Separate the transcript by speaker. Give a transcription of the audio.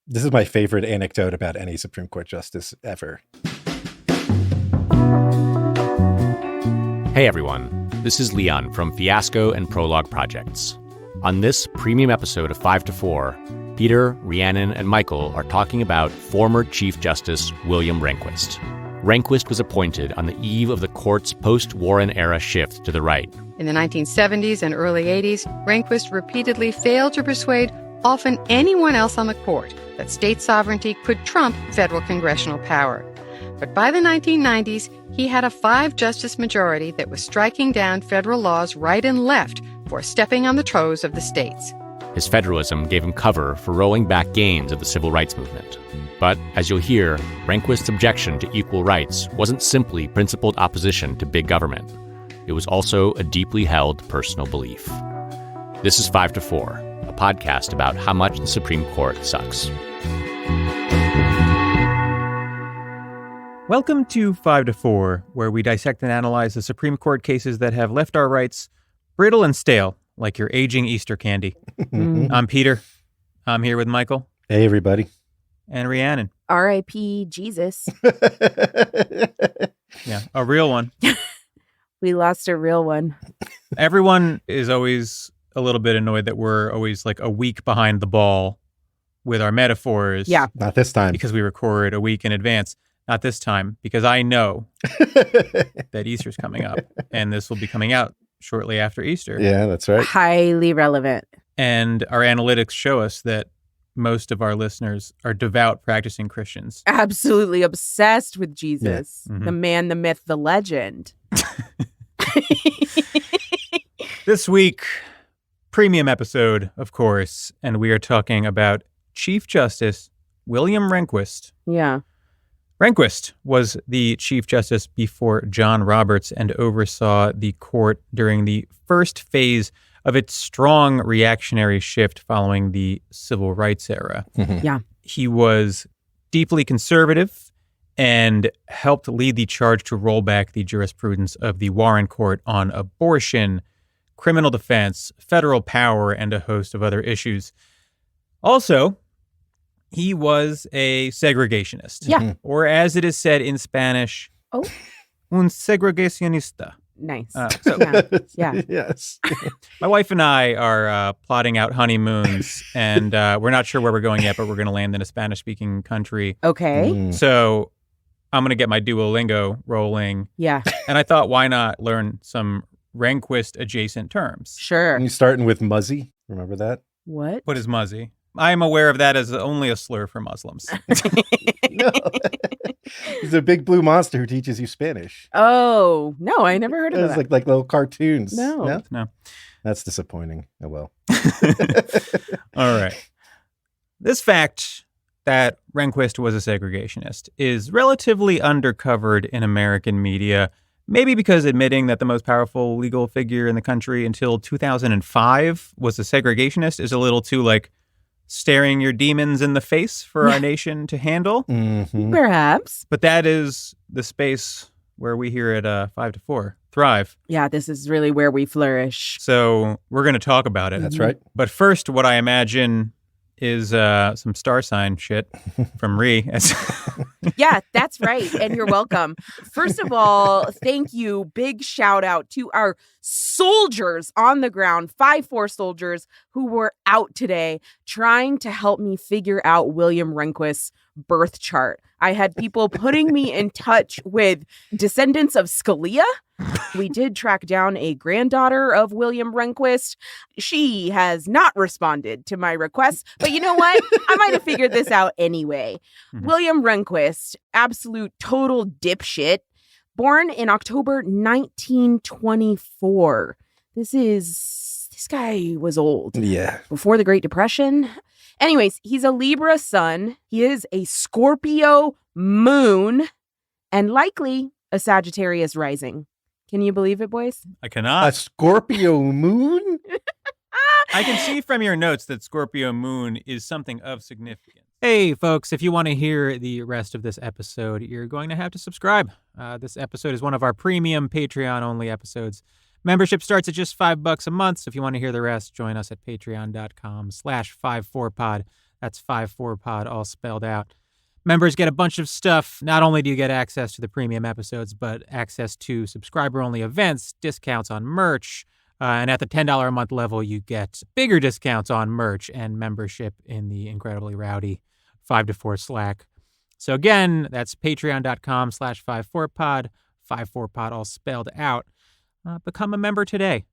Speaker 1: This is my favorite anecdote about any Supreme Court justice ever.
Speaker 2: Hey everyone, this is Leon from Fiasco and Prologue Projects. On this premium episode of 5 to 4, Peter, Rhiannon, and Michael are talking about former Chief Justice William Rehnquist. Rehnquist was appointed on the eve of the court's post-Warren-era shift to the right.
Speaker 3: In the 1970s and early 80s, Rehnquist repeatedly failed to persuade often anyone else on the court that state sovereignty could trump federal congressional power. But by the 1990s, he had a 5-justice majority that was striking down federal laws right and left for stepping on the toes of the states.
Speaker 2: His federalism gave him cover for rolling back gains of the civil rights movement. But, as you'll hear, Rehnquist's objection to equal rights wasn't simply principled opposition to big government. It was also a deeply held personal belief. This is 5 to 4, a podcast about how much the Supreme Court sucks.
Speaker 4: Welcome to 5 to 4, where we dissect and analyze the Supreme Court cases that have left our rights brittle and stale, like your aging Easter candy. I'm Peter. I'm here with Michael.
Speaker 1: Hey, everybody.
Speaker 4: And Rhiannon.
Speaker 5: R.I.P. Jesus.
Speaker 4: Yeah, a real one.
Speaker 5: We lost a real one.
Speaker 4: Everyone is always a little bit annoyed that we're always like a week behind the ball with our metaphors.
Speaker 5: Yeah.
Speaker 1: Not this time.
Speaker 4: Because we record a week in advance. Not this time, because I know that Easter's coming up, and this will be coming out shortly after Easter.
Speaker 1: Yeah, that's right.
Speaker 5: Highly relevant.
Speaker 4: And our analytics show us that most of our listeners are devout practicing Christians.
Speaker 5: Absolutely obsessed with Jesus.
Speaker 4: Yeah. Mm-hmm.
Speaker 5: The man, the myth, the legend.
Speaker 4: This week, premium episode, of course, and we are talking about Chief Justice William Rehnquist.
Speaker 5: Yeah.
Speaker 4: Rehnquist was the Chief Justice before John Roberts and oversaw the court during the first phase of its strong reactionary shift following the Civil Rights era.
Speaker 1: Mm-hmm.
Speaker 5: Yeah.
Speaker 4: He was deeply conservative and helped lead the charge to roll back the jurisprudence of the Warren Court on abortion, criminal defense, federal power, and a host of other issues. Also, he was a segregationist.
Speaker 5: Yeah.
Speaker 4: Or as it is said in Spanish,
Speaker 5: un
Speaker 4: segregacionista.
Speaker 5: Nice.
Speaker 4: Yeah.
Speaker 1: Yes.
Speaker 4: My wife and I are plotting out honeymoons, and we're not sure where we're going yet, but we're going to land in a Spanish-speaking country.
Speaker 5: Okay.
Speaker 4: So I'm going to get my Duolingo rolling.
Speaker 5: Yeah.
Speaker 4: And I thought, why not learn some Rehnquist-adjacent terms?
Speaker 5: Sure.
Speaker 1: You starting with Muzzy? Remember that?
Speaker 5: What?
Speaker 4: What is muzzy? I am aware of that as only a slur for Muslims.
Speaker 1: No. He's a big blue monster who teaches you Spanish.
Speaker 5: Oh, no, I never heard of
Speaker 1: It's
Speaker 5: that.
Speaker 1: like little cartoons.
Speaker 5: No.
Speaker 1: That's disappointing. Oh, well.
Speaker 4: All right. This fact that Rehnquist was a segregationist is relatively undercovered in American media, maybe because admitting that the most powerful legal figure in the country until 2005 was a segregationist is a little too, staring your demons in the face for our nation to handle.
Speaker 1: Mm-hmm.
Speaker 5: Perhaps.
Speaker 4: But that is the space where we here at 5 to 4 thrive.
Speaker 5: Yeah, this is really where we flourish.
Speaker 4: So we're going to talk about it.
Speaker 1: That's right.
Speaker 4: But first, what I imagine is some star sign shit from Rhi.
Speaker 5: Yeah, that's right. And you're welcome. First of all, thank you. Big shout out to our soldiers on the ground, 5-4 soldiers who were out today trying to help me figure out William Rehnquist's birth chart. I had people putting me in touch with descendants of Scalia. We did track down a granddaughter of William Rehnquist. She has not responded to my requests, but you know what? I might have figured this out anyway. Mm-hmm. William Rehnquist, absolute total dipshit, born in October 1924. This guy was old.
Speaker 1: Yeah.
Speaker 5: Before the Great Depression. Anyways, he's a Libra sun. He is a Scorpio moon and likely a Sagittarius rising. Can you believe it, boys?
Speaker 4: I cannot.
Speaker 1: A Scorpio moon?
Speaker 4: I can see from your notes that Scorpio moon is something of significance. Hey, folks, if you want to hear the rest of this episode, you're going to have to subscribe. This episode is one of our premium Patreon-only episodes. Membership starts at just $5 a month, so if you want to hear the rest, join us at patreon.com/54pod. That's 54pod, all spelled out. Members get a bunch of stuff. Not only do you get access to the premium episodes, but access to subscriber-only events, discounts on merch, and at the $10 a month level, you get bigger discounts on merch and membership in the incredibly rowdy 5 to 4 Slack. So again, that's patreon.com/54pod, 54pod, all spelled out. Become a member today.